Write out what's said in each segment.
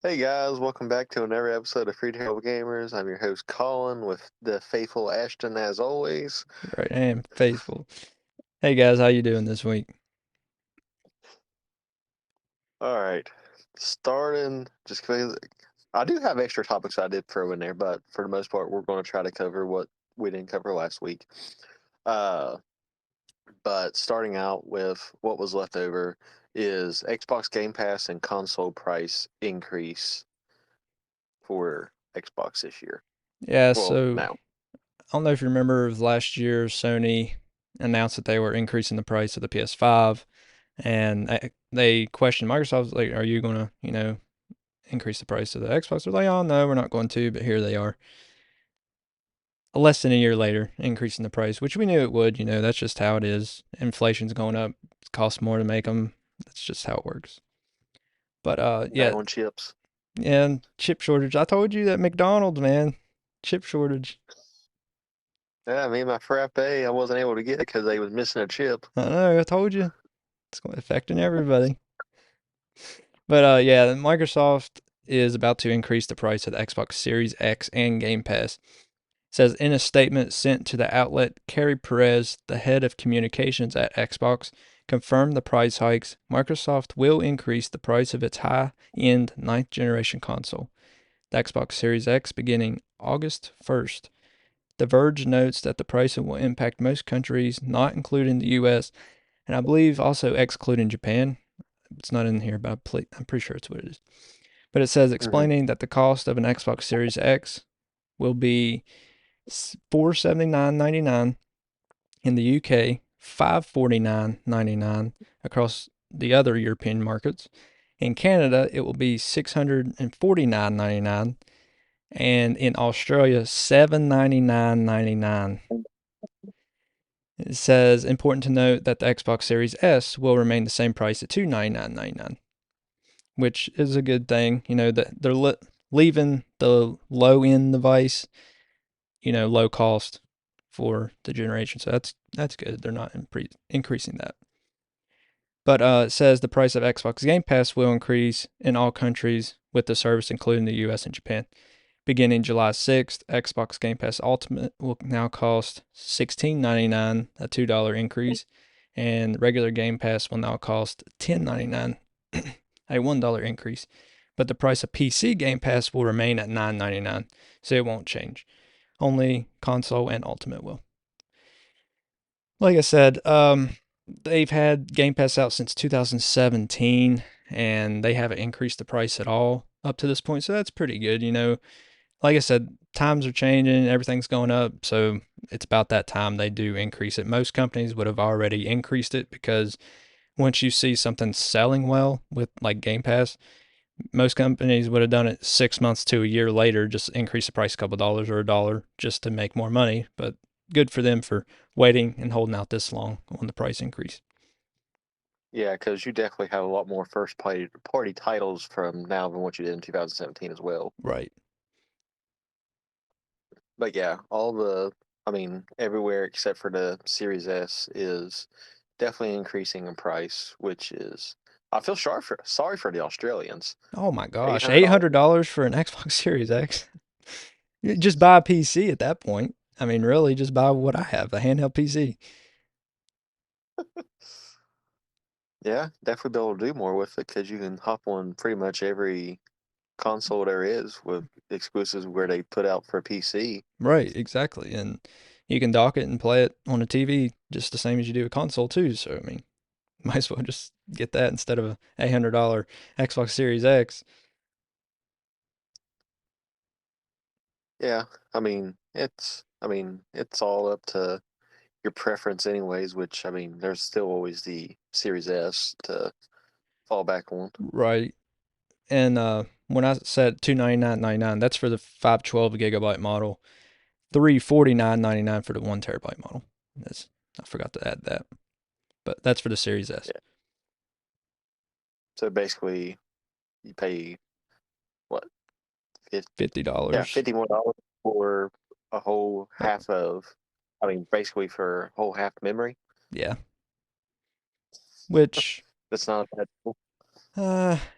Hey guys, welcome back to another episode of Free Table Gamers. I'm your host Colin with the faithful Ashton as always. Right, and faithful. Hey guys, how you doing this week? All right, starting just because I do have extra topics I did throw in there, but for the most part, we're going to try to cover what we didn't cover last week. Uh, but starting out with what was left over is Xbox Game Pass and console price increase for Xbox this year. Yeah, Well, so now. I don't know if you remember last year, Sony announced that they were increasing the price of the PS5, and they questioned Microsoft, like, "Are you going to, increase the price of the Xbox?" They're like, "Oh no, we're not going to," but here they are, less than a year later, increasing the price, which we knew it would. That's just how it is. Inflation's going up; it costs more to make them. That's just how it works. But Back yeah, on chips. and chip shortage. I told you that McDonald's, man, chip shortage. Yeah, me and my frappe, I wasn't able to get it because they was missing a chip. I know, I told you. It's affecting everybody. But yeah, Microsoft is about to increase the price of the Xbox Series X and Game Pass. It says in a statement sent to the outlet, Carrie Perez, the head of communications at Xbox, confirmed the price hikes. Microsoft will increase the price of its high-end ninth generation console, the Xbox Series X, beginning August 1st. The Verge notes that the pricing will impact most countries, not including the US, and I believe also excluding Japan. It's not in here, but I'm pretty sure it's what it is. But it says Hmm. explaining that the cost of an Xbox Series X will be $479.99 in the UK, $549.99 across the other European markets. In Canada, it will be $649.99, and in Australia, $799.99. It says important to note that the Xbox Series S will remain the same price at $299.99, which is a good thing. That they're leaving the low end device, low cost for the generation. So that's good. They're not increasing that. But it says the price of Xbox Game Pass will increase in all countries with the service, including the US and Japan. Beginning July 6th, Xbox Game Pass Ultimate will now cost $16.99, a $2 increase, and regular Game Pass will now cost $10.99, a $1 increase. But the price of PC Game Pass will remain at $9.99, so it won't change. Only console and Ultimate will. Like I said, they've had Game Pass out since 2017, and they haven't increased the price at all up to this point, so that's pretty good. Like I said, times are changing, everything's going up, so it's about that time they do increase it. Most companies would have already increased it because once you see something selling well with like Game Pass, most companies would have done it 6 months to a year later, just increase the price a couple dollars or a dollar just to make more money. But good for them for waiting and holding out this long on the price increase. Yeah, because you definitely have a lot more first party titles from now than what you did in 2017 as well. Right. But yeah, everywhere except for the Series S is definitely increasing in price, which is, I feel sorry for the Australians. Oh my gosh, $800. $800 for an Xbox Series X. You just buy a PC at that point. I mean, really, just buy what I have, a handheld PC. Yeah, definitely be able to do more with it because you can hop on pretty much every console there is with exclusives where they put out for PC. Right, exactly. And you can dock it and play it on a TV just the same as you do a console too. So I mean, might as well just get that instead of a $800 Xbox Series X. Yeah, it's all up to your preference anyways, which there's still always the Series S to fall back on. Right. And when I said 299.99, that's for the 512 gigabyte model, 349.99 for the 1 terabyte model. That's I forgot to add that, but that's for the Series S. Yeah. So basically you pay what, 50, yeah, $50. $50 more for a whole Oh, half of basically for a whole half memory. yeah. Which That's not a bad deal.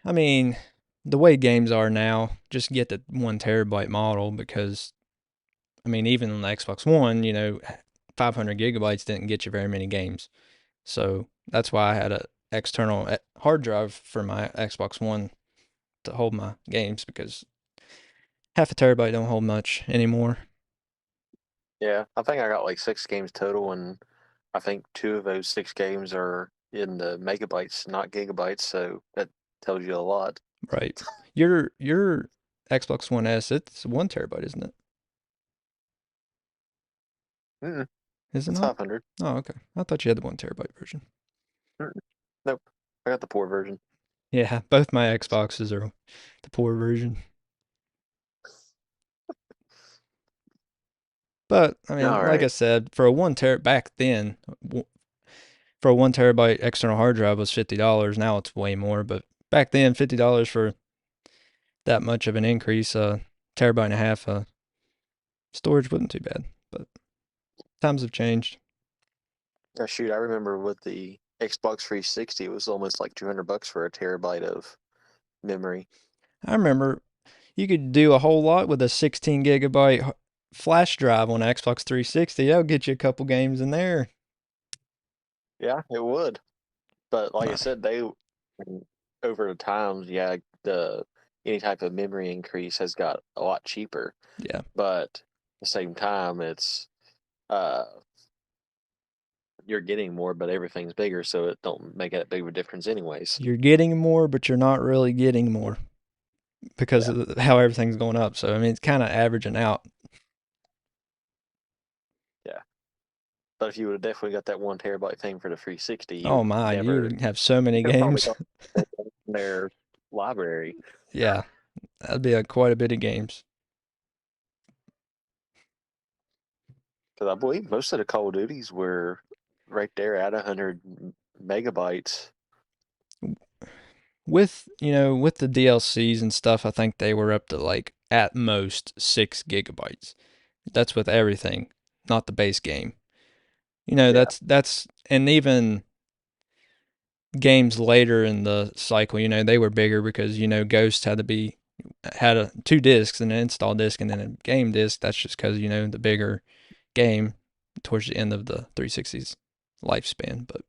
I mean, the way games are now, just get the 1 terabyte model because I mean, even on the Xbox One, 500 gigabytes didn't get you very many games. So that's why I had a external hard drive for my Xbox One to hold my games because half a terabyte don't hold much anymore. Yeah, I think I got like 6 games total, and I think 2 of those 6 games are in the megabytes, not gigabytes. So that tells you a lot. Right. Your Xbox One S, it's 1 terabyte, isn't it? Mm-mm, Is it it's not? 500. Oh, okay. I thought you had the 1 terabyte version. Mm-mm. Nope, I got the poor version. Yeah, both my Xboxes are the poor version. But I mean, All like I right. said, for a 1 tera back then, for a 1 terabyte external hard drive was $50. Now it's way more, but back then, $50 for that much of an increase, terabyte and a half storage wasn't too bad. But times have changed. Yeah, shoot, I remember with the Xbox 360, it was almost like $200 for a terabyte of memory. I remember you could do a whole lot with a 16 gigabyte flash drive on Xbox 360. That'll get you a couple games in there. Yeah, it would. But like I Not, said, they over the times, yeah, the any type of memory increase has got a lot cheaper. yeah, But at the same time, it's uh you're getting more, but everything's bigger, so it don't make that big of a difference anyways. you're getting more, but you're not really getting more because Yeah, of how everything's going up. So I mean, it's kind of averaging out. yeah. But if you would have definitely got that 1 terabyte thing for the 360, Oh you my, you never would have so many could probably games. go in their library. Yeah, that'd be quite a bit of games. Because I believe most of the Call of Duties were right there at 100 megabytes. With the DLCs and stuff, I think they were up to like at most 6 gigabytes. That's with everything, not the base game. Yeah, That's and even games later in the cycle, they were bigger because Ghost had 2 discs, an install disc and then a game disc. That's just because the bigger game towards the end of the 360's lifespan. But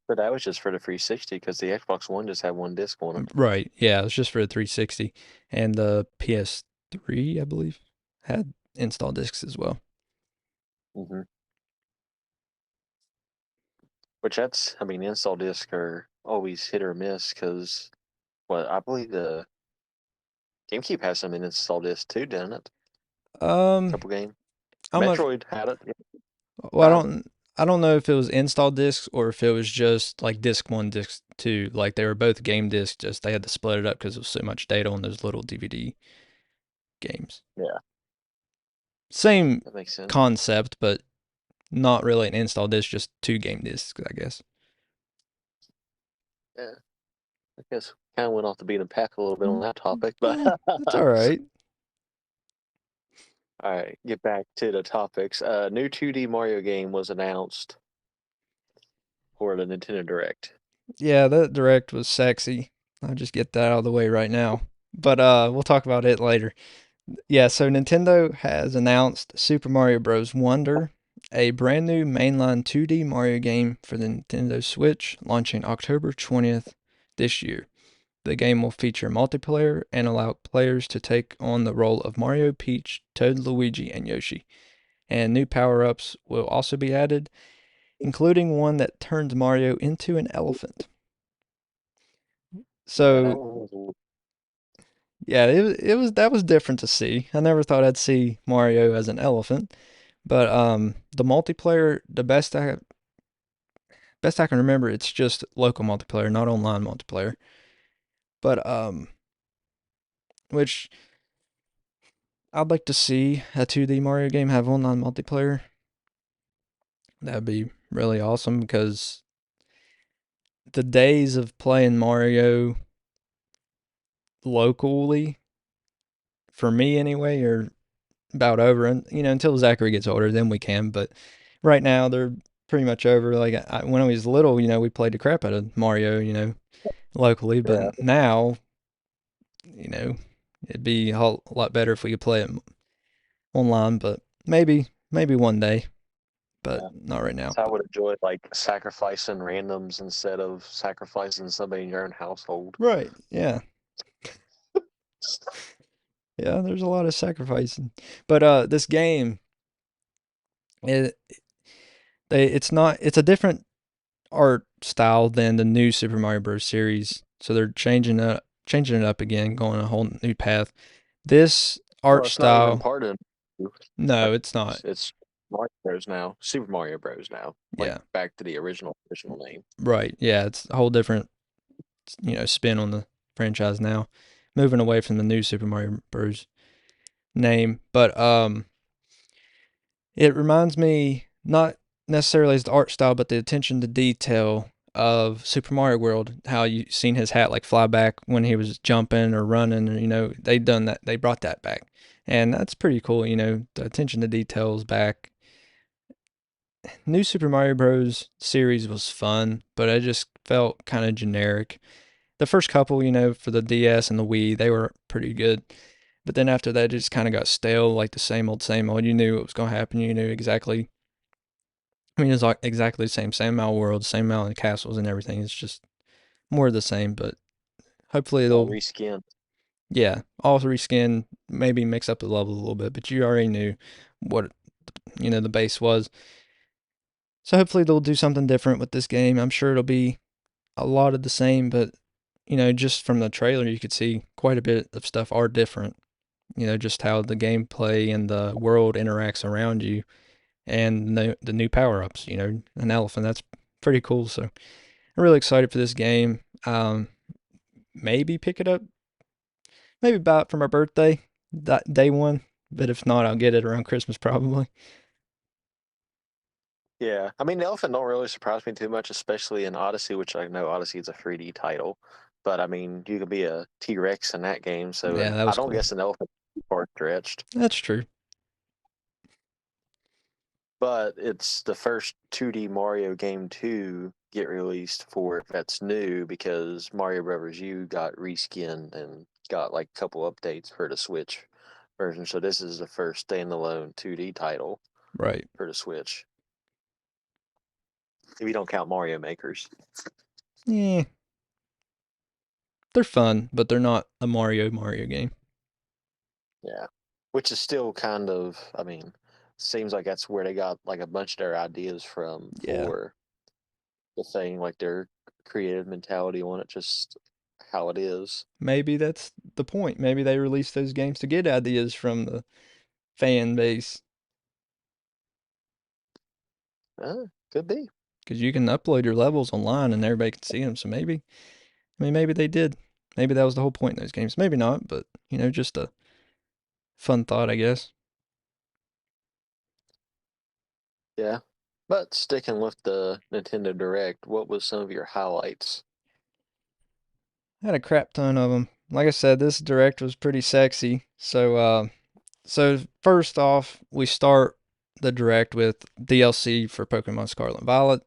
but that was just for the 360 because the Xbox One just had one disc on it. right, yeah, it was just for the 360 and the PS3, I believe, had install discs as well. Hmm. Which that's, I mean, install discs are always hit or miss because, well, I believe the GameCube has some install discs too, doesn't it? A Um, couple games. I'm not. Metroid had it. Yeah, Well, I Prime. don't. I don't know if it was install discs or if it was just like disc one, disc two. Like they were both game discs, just they had to split it up because there was so much data on those little DVD games. Yeah, Same that makes sense. concept, but not really an install disc, just 2 game discs, I guess. Yeah, I guess kind of went off the beaten path a little bit on that topic, but That's all right. all right, get back to the topics. New 2D Mario game was announced for the Nintendo Direct. Yeah, that direct was sexy. I'll just get that out of the way right now. But we'll talk about it later. Yeah, so Nintendo has announced Super Mario Bros. Wonder, a brand new mainline 2D Mario game for the Nintendo Switch, launching October 20th this year. The game will feature multiplayer and allow players to take on the role of Mario, Peach, Toad, Luigi, and Yoshi. And new power ups will also be added, including one that turns Mario into an elephant. That So, was, yeah, that was different to see. I never thought I'd see Mario as an elephant. But the multiplayer, the best I can remember, it's just local multiplayer, not online multiplayer. But which I'd like to see a 2D Mario game have online multiplayer. That'd be really awesome because the days of playing Mario locally, for me anyway, are about over. And until Zachary gets older, then we can. But right now, they're pretty much over. Like when I was little, we played the crap out of Mario, locally. yeah. But now you know, it'd be a whole lot better if we could play it online, but maybe one day, but Yeah. not right now. So I But would enjoy like sacrificing randoms instead of sacrificing somebody in your own household. right, yeah. Yeah, there's a lot of sacrificing. But this game it it's a different art style than the new Super Mario Bros. Series. So they're changing it up again, going a whole new path. This Well, art it's not even style, part of no, it's not. it's Mario Bros. Now, Super Mario Bros. Now, like Yeah, back to the original name. right. Yeah, it's a whole different, spin on the franchise now, moving away from the new Super Mario Bros. Name. But it reminds me not necessarily as the art style, but the attention to detail of Super Mario World. How you seen his hat like fly back when he was jumping or running. They done that. They brought that back, and that's pretty cool. The attention to details back. New Super Mario Bros. Series was fun, but it just felt kind of generic. The first couple, for the DS and the Wii, they were pretty good. But then after that, it just kind of got stale, like the same old, same old. You knew what was going to happen. You knew exactly. I mean, it's like exactly the same amount of worlds, same amount of castles and everything. It's just more of the same. But hopefully All they'll, reskin. yeah, all three skin, maybe mix up the levels a little bit. But you already knew what the base was. So hopefully they'll do something different with this game. I'm sure it'll be a lot of the same, but just from the trailer, you could see quite a bit of stuff are different. Just how the gameplay and the world interacts around you, and the new power ups. An elephant, that's pretty cool. So I'm really excited for this game. Maybe pick it up, maybe buy it for my birthday, that day one. But if not, I'll get it around Christmas probably. Yeah, I mean, the elephant don't really surprise me too much, especially in Odyssey, which I know Odyssey is a 3D title. But I mean, you could be a T Rex in that game, so Yeah, that I was don't cool. guess an elephant is too far stretched. That's true. But it's the first 2D Mario game to get released for if that's new because Mario Brothers U got reskinned and got like a couple updates for the Switch version. So this is the first standalone 2D title Right. for the Switch. If you don't count Mario Makers. Yeah, they're fun, but they're not a Mario game. Yeah. Which is still kind of, I mean, seems like that's where they got like a bunch of their ideas from Yeah. for the thing, like their creative mentality on it, just how it is. Maybe that's the point. Maybe they release those games to get ideas from the fan base Could be. because you can upload your levels online and everybody can see them. So maybe they did. Maybe that was the whole point in those games. Maybe not, but just a fun thought, I guess. Yeah. But sticking with the Nintendo Direct, what was some of your highlights? I had a crap ton of them. Like I said, this direct was pretty sexy. So first off, we start the direct with DLC for Pokemon Scarlet and Violet.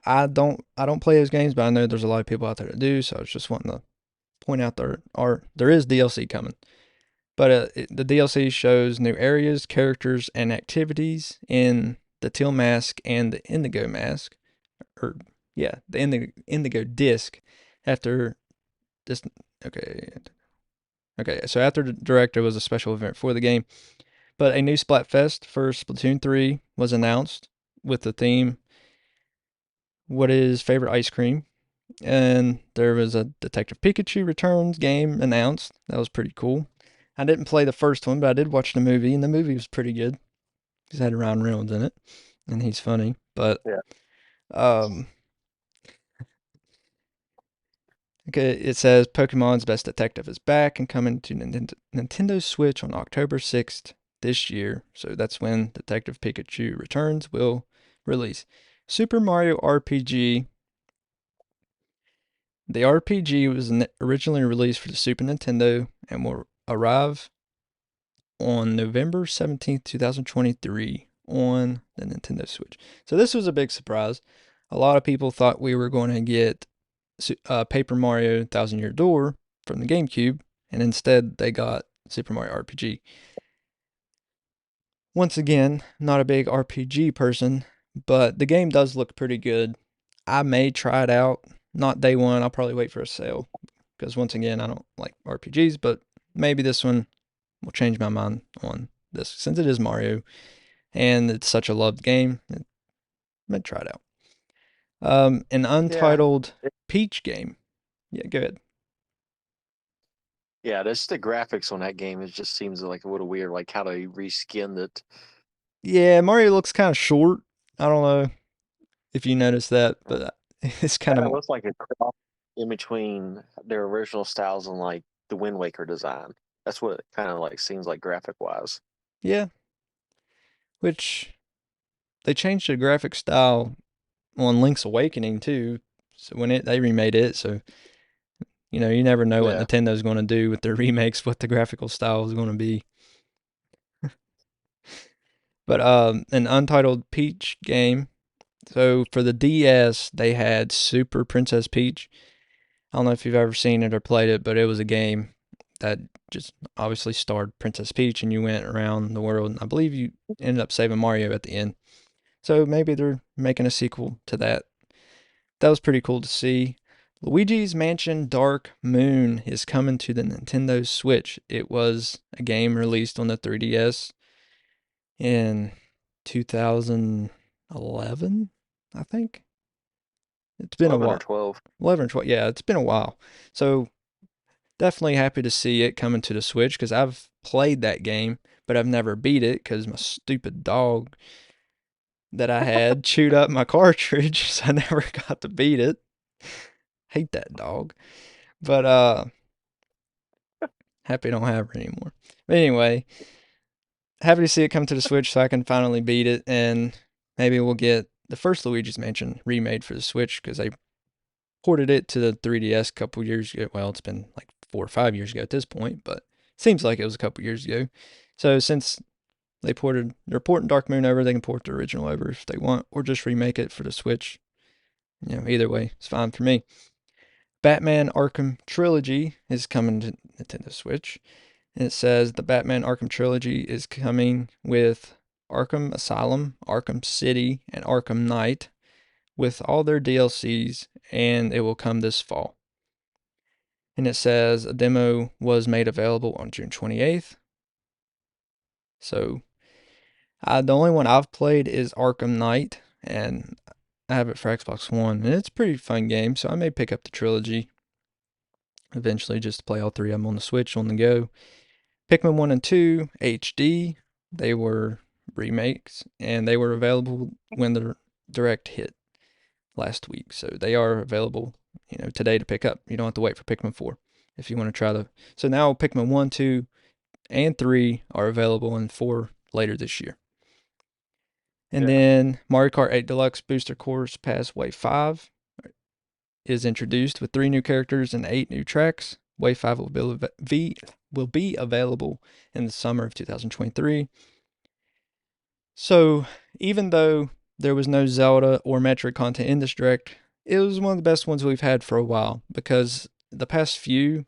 I don't play those games, but I know there's a lot of people out there that do. So I was just wanting to point out there is DLC coming. But the DLC shows new areas, characters, and activities in the Teal Mask and the Indigo Mask, or yeah, the Indigo Disc. After this, okay, okay. So after the director was a special event for the game, but a new Splatfest for Splatoon 3 was announced with the theme "What is favorite ice cream?" And there was a Detective Pikachu Returns game announced. That was pretty cool. I didn't play the first one, but I did watch the movie, and the movie was pretty good. He's had Ryan Reynolds in it, and he's funny. But Yeah. um, okay, it says Pokemon's Best Detective is back and coming to Nintendo Switch on October 6th this year. So that's when Detective Pikachu Returns will release. Super Mario RPG. The RPG was originally released for the Super Nintendo and will arrive on November 17th, 2023 on the Nintendo Switch. So this was a big surprise. A lot of people thought we were going to get Paper Mario Thousand Year Door from the GameCube, and instead they got Super Mario RPG. Once again, not a big RPG person, but the game does look pretty good. I may try it out. Not day one. I'll probably wait for a sale because once again, I don't like RPGs, but maybe this one will change my mind on this since it is Mario and it's such a loved game. I may try it out. An Yeah. untitled Peach game. Yeah, go ahead. Yeah, that's the graphics on that game. It just seems like a little weird, like how they reskinned it. Yeah, Mario looks kind of short. I don't know if you noticed that, but it's kind Kind of of looks like a cross in between their original styles and like the Wind Waker design. That's what it kind of like seems like graphic wise. yeah. Which they changed the graphic style on Link's Awakening too. So when they remade it, so you never know what Yeah. Nintendo's going to do with their remakes, what the graphical style is going to be. But an untitled Peach game. So for the DS, they had Super Princess Peach. I don't know if you've ever seen it or played it, but it was a game that just obviously starred Princess Peach, and you went around the world. And I believe you ended up saving Mario at the end. So maybe they're making a sequel to that. That was pretty cool to see. Luigi's Mansion Dark Moon is coming to the Nintendo Switch. It was a game released on the 3DS in 2011, I think. It's been a 11 or while. 12. 11 or 12. Yeah, it's been a while. So definitely happy to see it coming to the Switch because I've played that game, but I've never beat it because my stupid dog that I had chewed up my cartridge, so I never got to beat it. Hate that dog. But happy I don't have her anymore. But anyway, happy to see it come to the Switch so I can finally beat it, and maybe we'll get the first Luigi's Mansion remade for the Switch because they ported it to the 3DS a couple years ago. Well, it's been like 4 or 5 years ago at this point, but it seems like it was a couple years ago. So since they're porting Dark Moon over, they can port the original over if they want, or just remake it for the Switch. Either way, it's fine for me. Batman Arkham Trilogy is coming to Nintendo Switch. And it says the Batman Arkham Trilogy is coming with Arkham Asylum, Arkham City, and Arkham Knight with all their DLCs, and it will come this fall. And it says a demo was made available on June 28th. So the only one I've played is Arkham Knight, and I have it for Xbox One, and it's a pretty fun game. So I may pick up the trilogy eventually just to play all three of them on the Switch on the go. Pikmin 1 and 2 HD, they were remakes, and they were available when the direct hit last week. So they are available, today to pick up. You don't have to wait for Pikmin 4 if you want to try the. So now Pikmin 1, 2, and 3 are available, and 4 later this year. And Yeah. then Mario Kart 8 Deluxe Booster Course Pass Wave 5 is introduced with 3 new characters and 8 new tracks. Wave 5 will be available in the summer of 2023. So, even though there was no Zelda or Metroid content in this direct, it was one of the best ones we've had for a while because the past few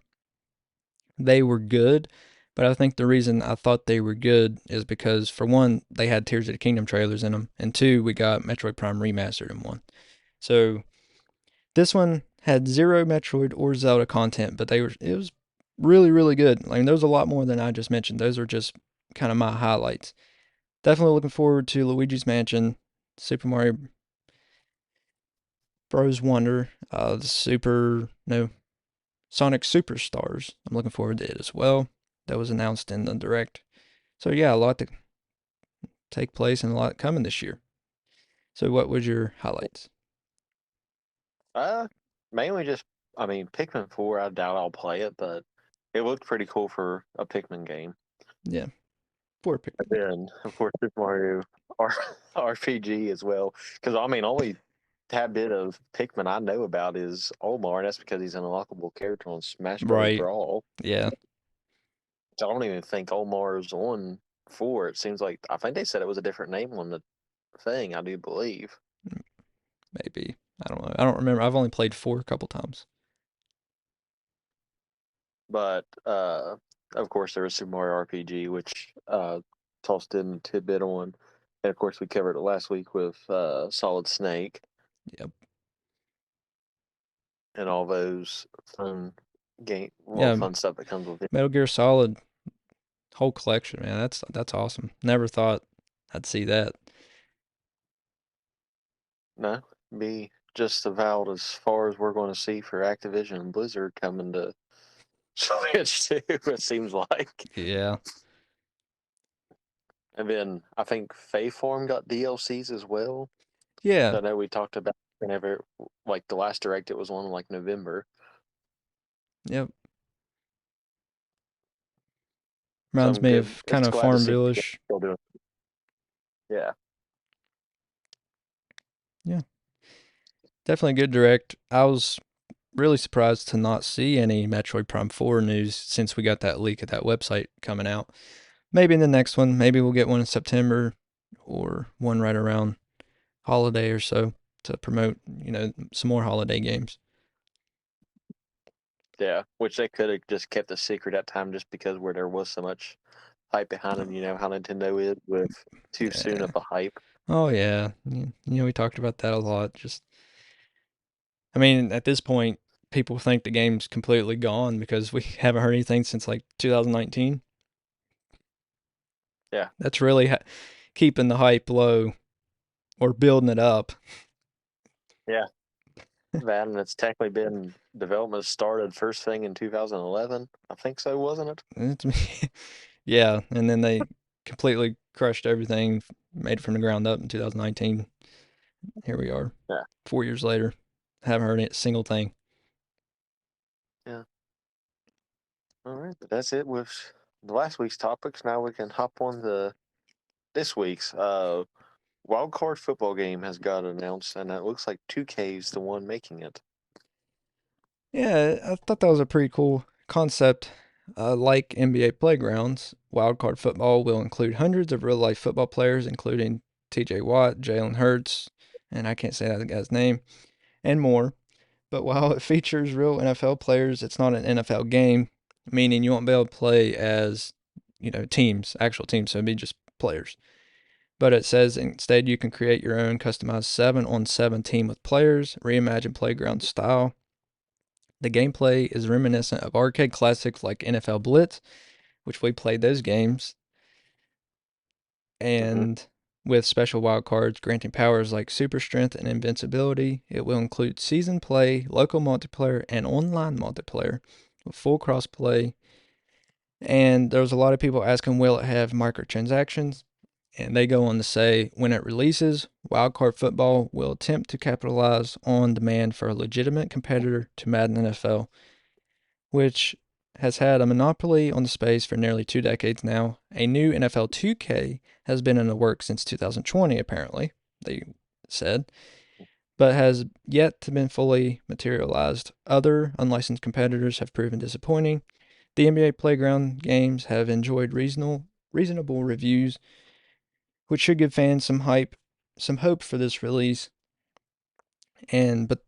they were good, but I think the reason I thought they were good is because for one, they had Tears of the Kingdom trailers in them, and two, we got Metroid Prime remastered in one. So, this one had zero Metroid or Zelda content, but it was really really good. Like there was a lot more than I just mentioned. Those are just kind of my highlights. Definitely looking forward to Luigi's Mansion, Super Mario Bros. Wonder, the Super no Sonic Superstars. I'm looking forward to it as well. That was announced in the direct. So yeah, a lot to take place and a lot coming this year. So what was your highlights? Uh, Mainly just, I mean, Pikmin 4, I doubt I'll play it, but it looked pretty cool for a Pikmin game. Yeah, poor And Pikmin. then, of course, Super Mario R- RPG as well. Because, I mean, only tad bit of Pikmin I know about is Omar, and that's because he's an unlockable character on Smash Bros. Right. Brawl. Yeah. I don't even think Omar's on 4. It seems like, I think they said it was a different name on the thing, I do believe. Maybe. I don't know. I don't remember. I've only played 4 a couple times. But of course, there was Super Mario RPG, which tossed in a tidbit on, and of course, we covered it last week with Solid Snake Yep. and all those fun Yeah, fun stuff that comes with it. Metal Gear Solid whole collection, man. That's awesome. Never thought I'd see that. No, be just about as far as we're going to see for Activision and Blizzard coming to Switch too. It seems like. Yeah. And then I think Faeform got DLCs as well. Yeah. I know we talked about whenever, like the last direct, it was on like November. Yep. So Reminds I'm me good. of kind It's of glad to see people Farmville-ish. still doing. Yeah, Yeah. Definitely a good direct. I was really surprised to not see any Metroid Prime 4 news since we got that leak of that website coming out. Maybe in the next one, maybe we'll get one in September or one right around holiday or so to promote, some more holiday games. yeah. Which they could have just kept a secret at time, just because where there was so much hype behind it. You know how Nintendo is with too soon Yeah. of a hype. Oh yeah. We talked about that a lot. Just I mean, at this point, people think the game's completely gone because we haven't heard anything since like 2019. Yeah, That's really keeping the hype low or building it up. yeah. That, and it's technically been development started first thing in 2011. I think so, wasn't it? Yeah, and then they completely crushed everything, made it from the ground up in 2019. Here we are, Yeah. 4 years later. Haven't heard a single thing. Yeah. All right, but that's it with the last week's topics. Now we can hop on the this week's wild card football game has got announced, and it looks like 2K is the one making it. Yeah, I thought that was a pretty cool concept. Like NBA Playgrounds, wildcard football will include hundreds of real life football players, including TJ Watt, Jalen Hurts, and I can't say that guy's name, and more. But while it features real NFL players, it's not an NFL game, meaning you won't be able to play as, teams, actual teams. So it'd be just players. But it says instead you can create your own customized 7-on-7 team with players, reimagine playground style. The gameplay is reminiscent of arcade classics like NFL Blitz, which we played those games, Mm-hmm. and with special wildcards granting powers like super strength and invincibility. It will include season play, local multiplayer, and online multiplayer with full crossplay. And there was a lot of people asking, will it have microtransactions? And they go on to say, when it releases, Wildcard Football will attempt to capitalize on demand for a legitimate competitor to Madden NFL, which has had a monopoly on the space for nearly 2 decades now. A new NFL 2K has been in the works since 2020, apparently, they said, but has yet to been fully materialized. Other unlicensed competitors have proven disappointing. The NBA Playground games have enjoyed reasonable reviews, which should give fans some hope for this release. But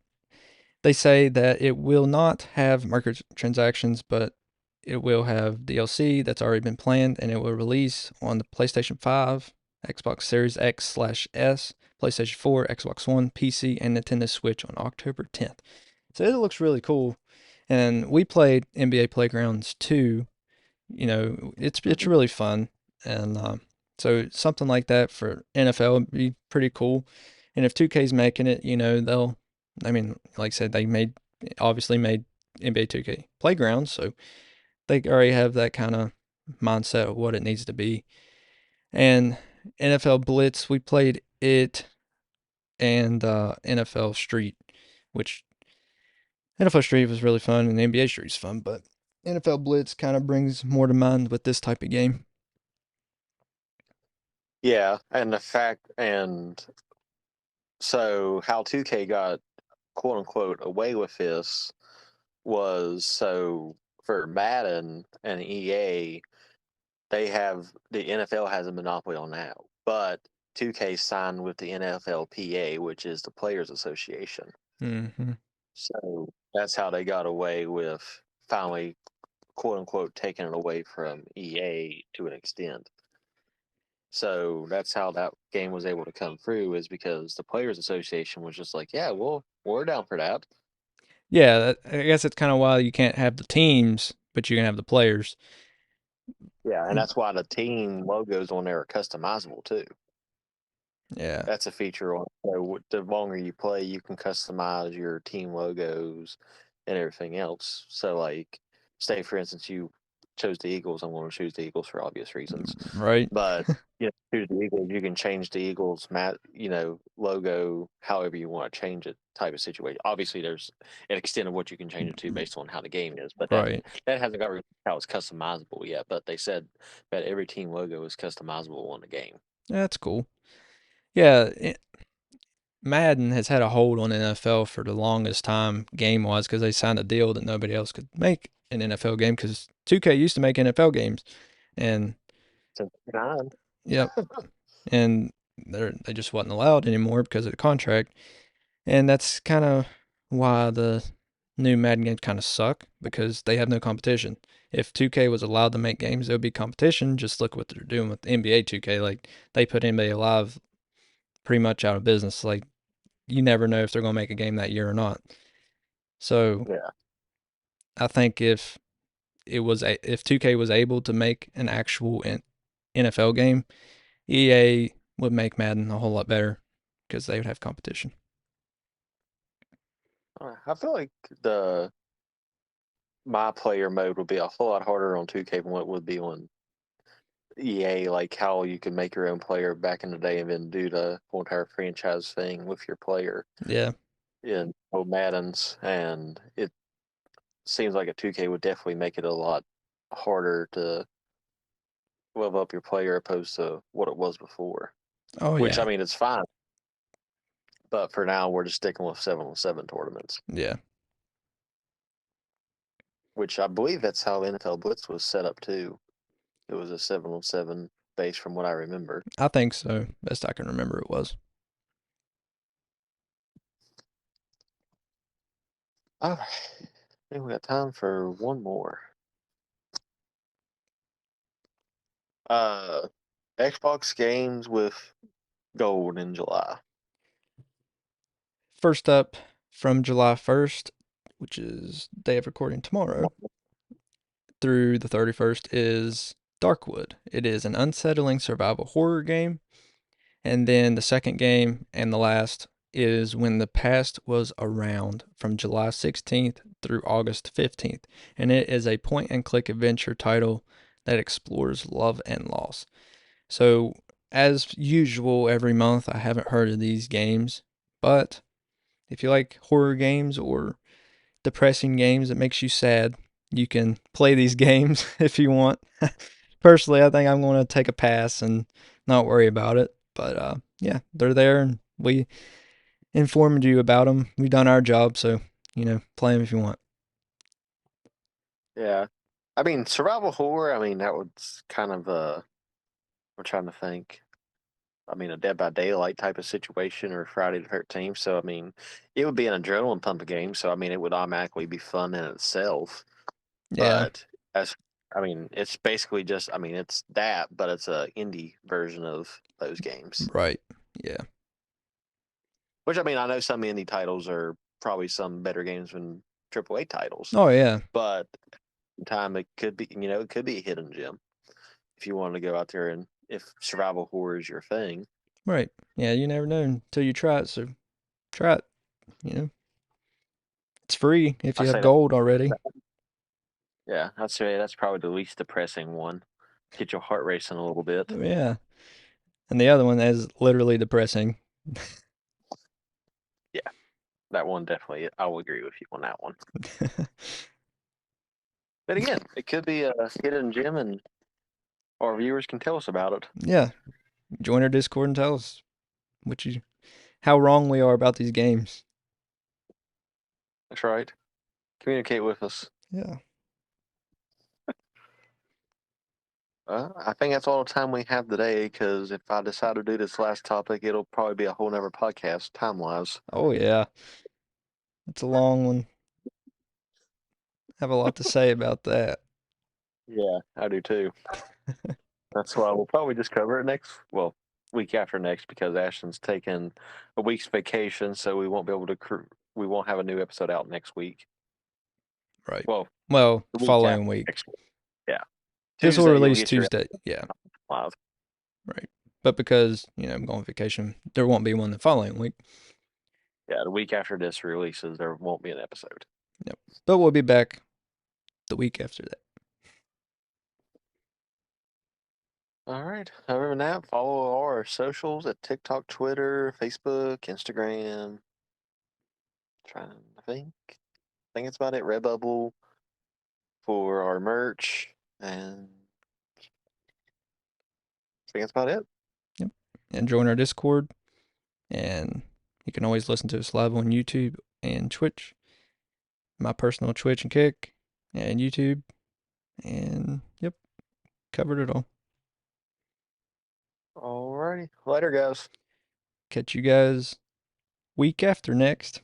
they say that it will not have microtransactions, but it will have DLC that's already been planned, and it will release on the PlayStation 5, Xbox Series X/S, PlayStation 4, Xbox One, PC, and Nintendo Switch on October 10th. So it looks really cool. And we played NBA Playgrounds 2. It's Mm-hmm. really fun, and so something like that for NFL would be pretty cool. And if 2K's making it, they'll. I mean, like I said, they obviously made NBA 2K Playgrounds, so they already have that kind of mindset of what it needs to be. And NFL Blitz, we played it, and NFL Street, which NFL Street was really fun, and NBA Street's fun, but NFL Blitz kind of brings more to mind with this type of game. Yeah, and the fact, and so how 2K got quote unquote away with this was so for Madden and EA, they have the NFL has a monopoly on that, but 2K signed with the NFLPA, which is the Players Association. Hmm. So that's how they got away with finally quote unquote taking it away from EA to an extent. So that's how that game was able to come through, is because the Players Association was just like, yeah, well, we're down for that. Yeah, I guess it's kind of why you can't have the teams, but you can have the players. Yeah, and that's why the team logos on there are customizable too. Yeah, That's a feature on. So the longer you play, you can customize your team logos and everything else. So, like, say for instance, you chose the Eagles. I'm going to choose the Eagles for obvious reasons. right, But choose the Eagles. You can change the Eagles logo however you want to change it. Type of situation. Obviously, there's an extent of what you can change it to based on how the game is. But that right. that hasn't got how it's customizable yet. But they said that every team logo is customizable on the game. That's cool. Yeah, Madden has had a hold on NFL for the longest time game wise because they signed a deal that nobody else could make an NFL game because 2K used to make NFL games and Since nine. yep, and they just wasn't allowed anymore because of the contract. And that's kind of why the new Madden games kind of suck because they have no competition. If 2K was allowed to make games, there would be competition. Just look what they're doing with NBA 2K. Like they put NBA Live pretty much out of business. Like you never know if they're going to make a game that year or not. So Yeah. I think if 2K was able to make an actual NFL game, EA would make Madden a whole lot better because they would have competition. I feel like the my player mode would be a whole lot harder on 2K than what it would be on EA. Like how you could make your own player back in the day and then do the whole entire franchise thing with your player Yeah. in old Madden's, and it seems like a 2K would definitely make it a lot harder to level up your player opposed to what it was before. Oh Which I yeah. mean, it's fine, but for now we're just sticking with 7-on-7 tournaments, Yeah. which I believe that's how NFL Blitz was set up too. It was a 7-on-7 base from what I remember. I think so. Best I can remember it was. All right. I think we got time for one more. Uh, Xbox games with gold in July. First up from July 1st, which is day of recording tomorrow, through the 31st is Darkwood. It is an unsettling survival horror game. And then the second game and the last is When the Past Was Around from July 16th through August 15th. And it is a point and click adventure title that explores love and loss. So, as usual, every month I haven't heard of these games, but if you like horror games or depressing games that makes you sad, you can play these games if you want. Personally, I think I'm going to take a pass and not worry about it. But yeah, they're there and we informed you about them. We've done our job, so play them if you want. Yeah. I mean, survival horror, I mean, that was kind of I'm trying to think. I mean, a Dead by Daylight type of situation or Friday the 13th. So, I mean, it would be an adrenaline pumping game. So, I mean, it would automatically be fun in itself. Yeah, But as I mean, it's basically just I mean, it's that, but it's a indie version of those games. right. Yeah. Which I mean, I know some indie titles are probably some better games than AAA titles, Oh yeah. but in time it could be it could be a hidden gem if you wanted to go out there and if survival horror is your thing. Right. Yeah, you never know until you try it, so try it. You know, it's free if I you have say that, gold already. yeah, I'd say that's probably the least depressing one. Get your heart racing a little bit. Yeah. And the other one is literally depressing. Yeah, that one definitely. I will agree with you on that one. But again, it could be a hidden gem, and our viewers can tell us about it. Yeah. Join our Discord and tell us how wrong we are about these games. That's right. Communicate with us. Yeah. I think that's all the time we have today. Because if I decide to do this last topic, it'll probably be a whole nother podcast time wise. Oh yeah. It's a long one. I have a lot to say about that. Yeah, I do too. That's why we'll probably just cover it week after next, because Ashton's taking a week's vacation, so we won't be able to. We won't have a new episode out next week. Right. Well, Well, the week after following week. next week. Yeah, This will Tuesday you'll release get your Tuesday. Yeah. live. Right. But because, I'm going on vacation, there won't be one the following week. Yeah, the week after this releases, there won't be an episode. Yep. But we'll be back the week after that. All right. Other than that, follow our socials at TikTok, Twitter, Facebook, Instagram. Trying to think. I think it's about it. Redbubble for our merch, and I think that's about it. Yep. And join our Discord. And you can always listen to us live on YouTube and Twitch. My personal Twitch and Kick and YouTube. And yep, covered it all. Alrighty. Later, guys. Catch you guys week after next.